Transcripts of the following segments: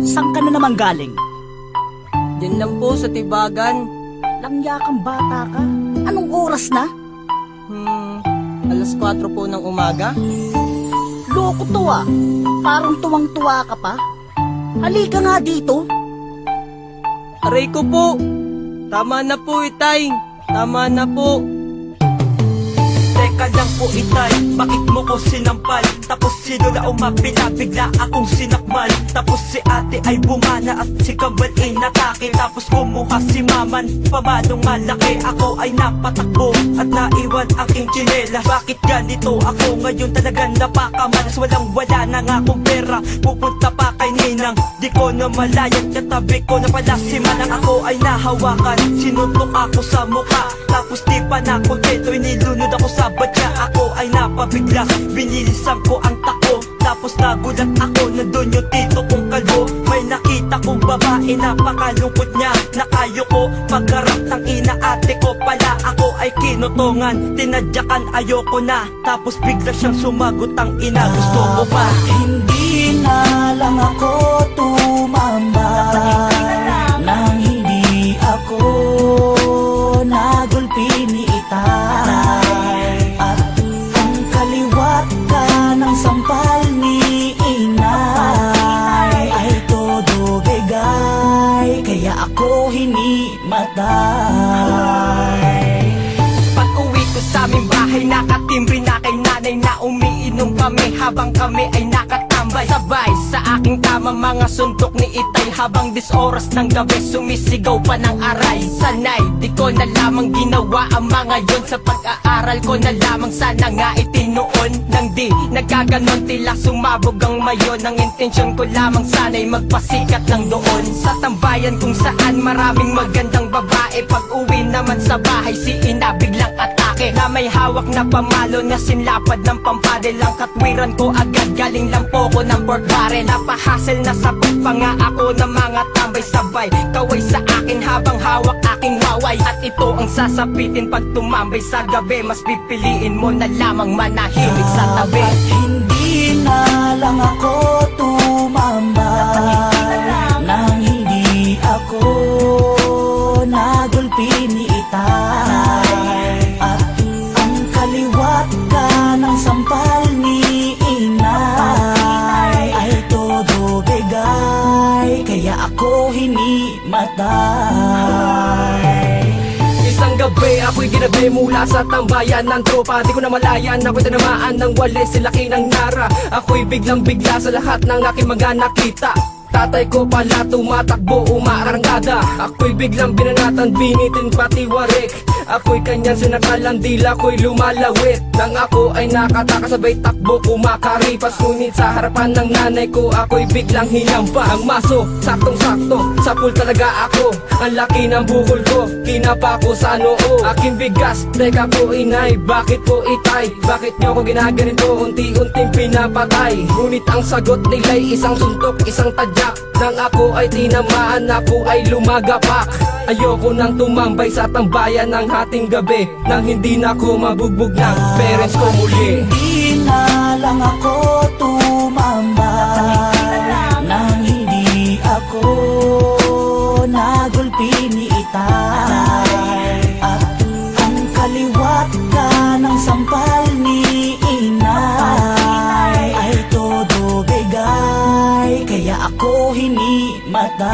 Saan ka na naman galing? Diyan lang po sa Tibagan. Langya kang bata ka. Anong oras na? Alas 4 po ng umaga. Loko to ah. Parang tuwang-tuwa ka pa. Halika nga dito. Aray ko po. Tama na po, Itay. Tama na po. Teka lang po, Itay, bakit mo ko sinampal? Tapos sino na umapila, bigla akong sinakmal. Tapos si ate ay bumana at si Kambal ay natake. Tapos kumuha si Maman, pamanong malaki. Ako ay napatakbo at naiwan aking tsinela. Bakit ganito ako ngayon, talagang napakamalas. Walang wala na nga akong pera, pupunta pa kay Ninang. Di ko na malayan, katabi ko na pala si Manang. Ako ay nahawakan, sinutok ako sa mukha. Tapos di pa na kontento, inilunod ako sa batya. Ako ay napabigla, binilisan ko ang tako. Tapos nagulat ako na doon yung tito kong kalbo. May nakita kong babae, napakalungkot niya. Nakayo ko, pagkarap ng ina ate ko pala. Ako ay kinutungan, tinadyakan ayoko na. Tapos bigla siyang sumagot ang ina, gusto ko pa. Hindi na lang ako tumambay nang hindi ako nagulpi ni Itay. At ang kaliwat ka ng sampal ni Inay ay todo bigay, kaya ako hinimatay. Pag uwi ko sa aming bahay, nakatimbre na kay nanay na umiinom kami habang kami ay nakatambay. Sabay sa aking kama mga suntok ni Itay habang 10 oras ng gabi sumisigaw pa ng aray. Sanay, di ko na lamang ginawa ang mga yon. Sa pag-aaral ko na lamang sana nga itinuon. Nang di nagkaganon tila sumabog ang mayon. Ang intensyon ko lamang sana'y magpasikat ng doon sa tambayan kung saan maraming magandang babae. Pag uwi naman sa bahay si ina biglang atake na may hawak na pamalo na sinlapad ng pampadel. Ang katwiran ko agad galing lang po ko ng pork barrel. Napahasel na sabot pa nga ako ng mga tambay sabay kaway sa akin habang hawak aking waway. At ito ang sasapitin pag tumambay sa gabi, mas pipiliin mo na lamang manahimik sa tabi. Hindi na lang ako tumambay nang hindi ako nagulpi ni Itay. At ang kaliwat ka ng sampal ni Inay ay todo bigay, kaya ako hinimatay. Isang gabi ako'y ginabi mula sa tambayan ng tropa. Di ko na malayan, ako'y tinamaan ng walis, silaki ng nara. Ako'y biglang bigla sa lahat ng aking mga nakita. Tatay ko pala tumatakbo, umarangkada. Ako'y biglang binanatan, binitin pati warik. Ako'y kanyang sinakalan, dila ko'y lumalawit. Nang ako ay nakatakasabay takbo, kumakaripas. Ngunit sa harapan ng nanay ko, ako'y biglang hinampa. Ang maso, saktong-sakto, sapul talaga ako. Ang laki ng bukol ko, kinapa ko sa noo. Aking bigas, teka po inay, bakit po Itay? Bakit nyo ko ginaganito, unti-unting pinapatay? Ngunit ang sagot nila'y isang suntok, isang tadyak. Nang ako ay tinamaan, ako ay lumagapak. Ayoko nang tumambay sa tambayan ng hating gabi, nang hindi na ako mabugbog ng parents ko muli. Hindi na lang ako tumambay nang hindi ako nagulpi ni Itay. At ang kaliwat ka ng sampal ni Inay ay todo bigay, kaya ako hinimatay.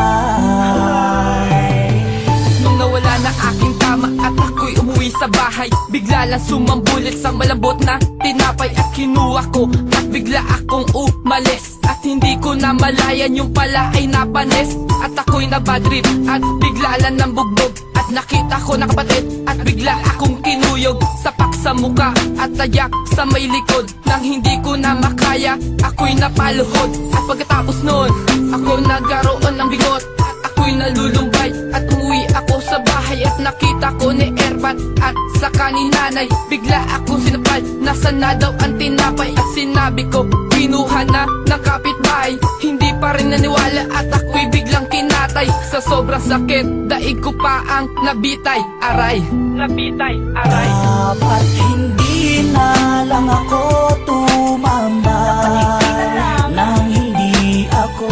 Nung nawala na aking tama at ako'y umuwi sa bahay, bigla lang sumambulit sa malambot na tinapay at kinuha ko. At bigla akong umalis at hindi ko na malayan yung pala ay napanis. At ako'y nabadrip at bigla lang ng bugbog. At nakita ko na kapatid at bigla akong kinuyog. Sapak sa muka at tayak sa may likod. Nang hindi ko na makaya, ako'y napaluhod. At pagkatapos nun, ako nagkaroon ng bigot. Ako'y nalulumbay at umuwi ako sa bahay. At nakita ko ni Erbat at saka ni nanay. Bigla akong sinapal, nasa na daw ang tinapay. At sinabi ko, kinuha na ng kapitbahay. Hindi pa rin naniwala at ako'y biglang kinatay. Sa sobrang sakit, daig ko pa ang nabitay. Aray, nabitay, aray. Dapat hindi na lang ako tumambay nang hindi ako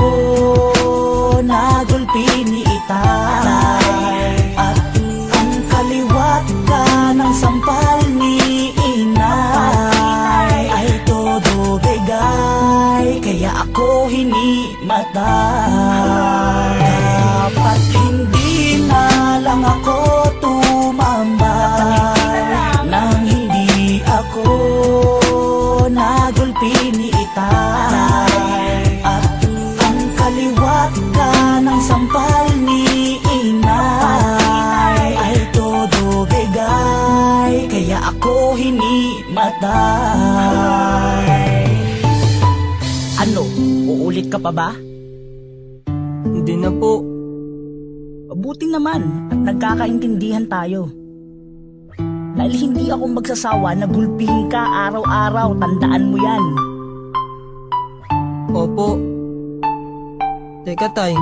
matay. Dapat hindi na lang ako tumambay nang hindi ako nagulpi ni Itay. At ang kaliwat ka ng sampal ni Inay ay todo bigay, kaya ako hinimatay. Ano, uulit ka pa ba? Hindi na po. Mabuti naman at nagkakaintindihan tayo. Dahil hindi ako magsasawa na gulpihin ka araw-araw, tandaan mo yan. Opo. Teka tay,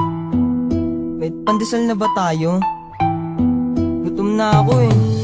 may pandesal na ba tayo? Gutom na ako eh.